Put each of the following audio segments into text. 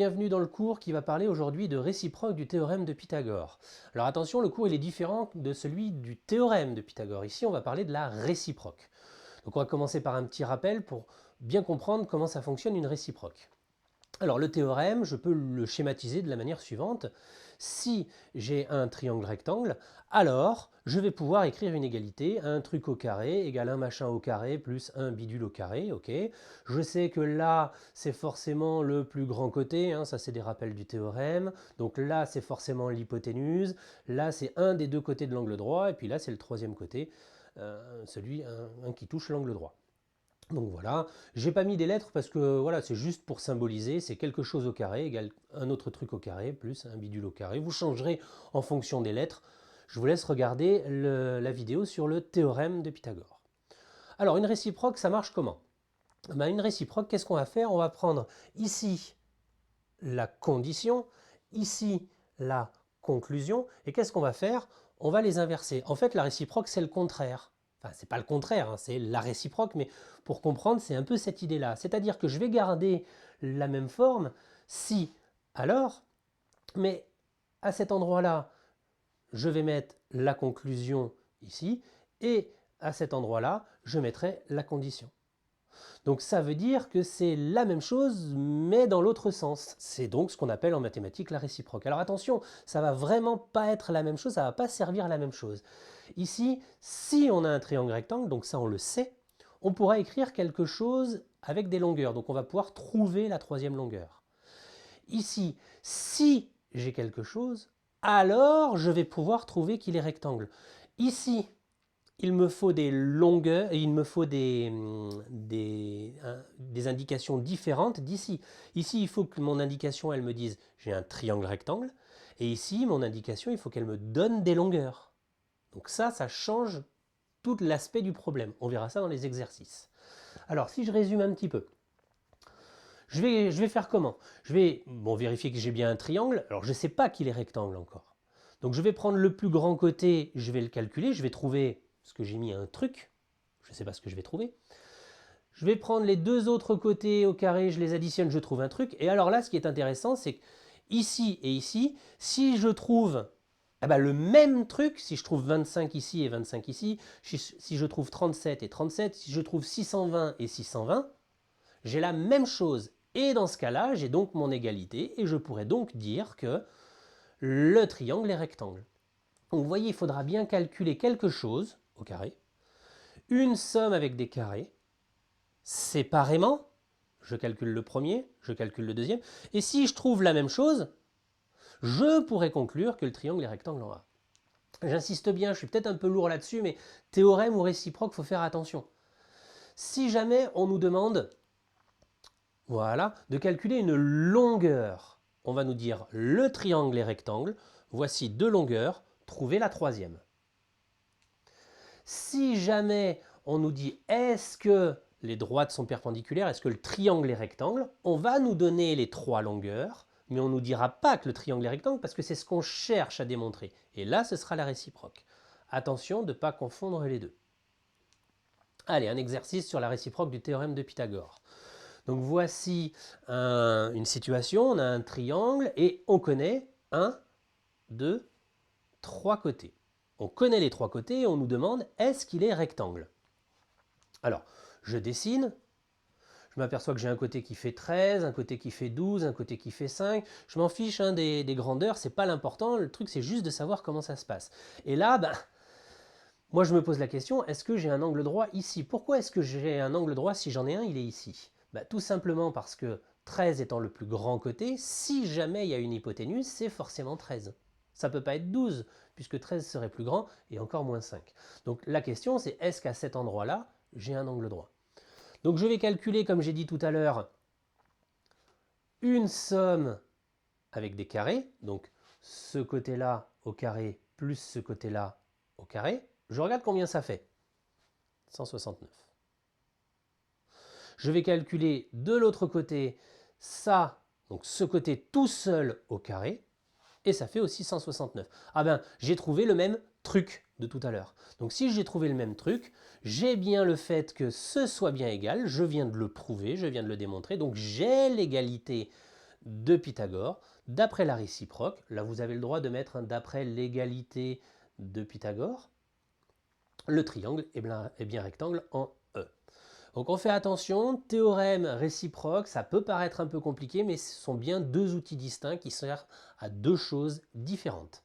bienvenue dans le cours qui va parler aujourd'hui de réciproque du théorème de Pythagore. Alors attention, le cours il est différent de celui du théorème de Pythagore. Ici, on va parler de la réciproque. Donc on va commencer par un petit rappel pour bien comprendre comment ça fonctionne une réciproque. Alors le théorème, je peux le schématiser de la manière suivante. Si j'ai un triangle rectangle, alors je vais pouvoir écrire une égalité, un truc au carré égale un machin au carré plus un bidule au carré, ok. Je sais que là, c'est forcément le plus grand côté, ça c'est des rappels du théorème. Donc là, c'est forcément l'hypoténuse, là c'est un des deux côtés de l'angle droit, et puis là c'est le troisième côté, un qui touche l'angle droit. Donc voilà, j'ai pas mis des lettres parce que voilà, c'est juste pour symboliser, c'est quelque chose au carré égale un autre truc au carré plus un bidule au carré. Vous changerez en fonction des lettres. Je vous laisse regarder la vidéo sur le théorème de Pythagore. Alors une réciproque, ça marche comment? Une réciproque, qu'est-ce qu'on va faire? On va prendre ici la condition, ici la conclusion, et qu'est-ce qu'on va faire? On va les inverser. En fait, la réciproque, c'est le contraire. Enfin, c'est pas le contraire, c'est la réciproque, mais pour comprendre, c'est un peu cette idée-là. C'est-à-dire que je vais garder la même forme si, alors, mais à cet endroit-là, je vais mettre la conclusion ici, et à cet endroit-là, je mettrai la condition. Donc ça veut dire que c'est la même chose, mais dans l'autre sens. C'est donc ce qu'on appelle en mathématiques la réciproque. Alors attention, ça va vraiment pas être la même chose, ça va pas servir à la même chose. Ici, si on a un triangle rectangle, donc ça on le sait, on pourra écrire quelque chose avec des longueurs. Donc on va pouvoir trouver la troisième longueur. Ici, si j'ai quelque chose, alors je vais pouvoir trouver qu'il est rectangle. Ici, il me faut des longueurs, et il me faut des indications différentes d'ici. Ici, il faut que mon indication, elle me dise j'ai un triangle rectangle, et ici, mon indication, il faut qu'elle me donne des longueurs. Donc ça change tout l'aspect du problème. On verra ça dans les exercices. Alors, si je résume un petit peu, je vais faire comment? Je vais vérifier que j'ai bien un triangle. Alors, je ne sais pas qu'il est rectangle encore. Donc, je vais prendre le plus grand côté, je vais le calculer, je vais trouver ce que j'ai mis un truc. Je ne sais pas ce que je vais trouver. Je vais prendre les deux autres côtés au carré, je les additionne, je trouve un truc. Et alors là, ce qui est intéressant, c'est que ici et ici, si je trouve le même truc, si je trouve 25 ici et 25 ici, si je trouve 37 et 37, si je trouve 620 et 620, j'ai la même chose. Et dans ce cas-là, j'ai donc mon égalité et je pourrais donc dire que le triangle est rectangle. Donc vous voyez, il faudra bien calculer quelque chose au carré, une somme avec des carrés, séparément, je calcule le premier, je calcule le deuxième, et si je trouve la même chose, je pourrais conclure que le triangle est rectangle en A. J'insiste bien, je suis peut-être un peu lourd là-dessus, mais théorème ou réciproque, il faut faire attention. Si jamais on nous demande de calculer une longueur, on va nous dire le triangle est rectangle, voici deux longueurs, trouvez la troisième. Si jamais on nous dit est-ce que les droites sont perpendiculaires, est-ce que le triangle est rectangle, on va nous donner les trois longueurs, mais on ne nous dira pas que le triangle est rectangle parce que c'est ce qu'on cherche à démontrer. Et là, ce sera la réciproque. Attention de ne pas confondre les deux. Allez, un exercice sur la réciproque du théorème de Pythagore. Donc voici une situation, on a un triangle et on connaît 1, 2, 3 côtés. On connaît les trois côtés et on nous demande est-ce qu'il est rectangle? Alors, je dessine, je m'aperçois que j'ai un côté qui fait 13, un côté qui fait 12, un côté qui fait 5. Je m'en fiche des grandeurs, c'est pas l'important, le truc c'est juste de savoir comment ça se passe. Et là, moi je me pose la question, est-ce que j'ai un angle droit ici? Pourquoi est-ce que j'ai un angle droit si j'en ai un, il est ici? Tout simplement parce que 13 étant le plus grand côté, si jamais il y a une hypoténuse, c'est forcément 13. Ça ne peut pas être 12, puisque 13 serait plus grand, et encore moins 5. Donc la question c'est, est-ce qu'à cet endroit-là, j'ai un angle droit? Donc je vais calculer, comme j'ai dit tout à l'heure, une somme avec des carrés, donc ce côté-là au carré plus ce côté-là au carré. Je regarde combien ça fait. 169. Je vais calculer de l'autre côté ça, donc ce côté tout seul au carré, et ça fait aussi 169. J'ai trouvé le même truc de tout à l'heure. Donc si j'ai trouvé le même truc, j'ai bien le fait que ce soit bien égal, je viens de le prouver, je viens de le démontrer, donc j'ai l'égalité de Pythagore d'après la réciproque. Là, vous avez le droit de mettre d'après l'égalité de Pythagore. Le triangle est bien rectangle en E. Donc on fait attention, théorème réciproque, ça peut paraître un peu compliqué, mais ce sont bien deux outils distincts qui servent à deux choses différentes.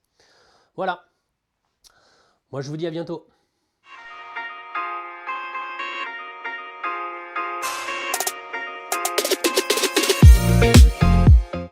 Voilà, moi je vous dis à bientôt.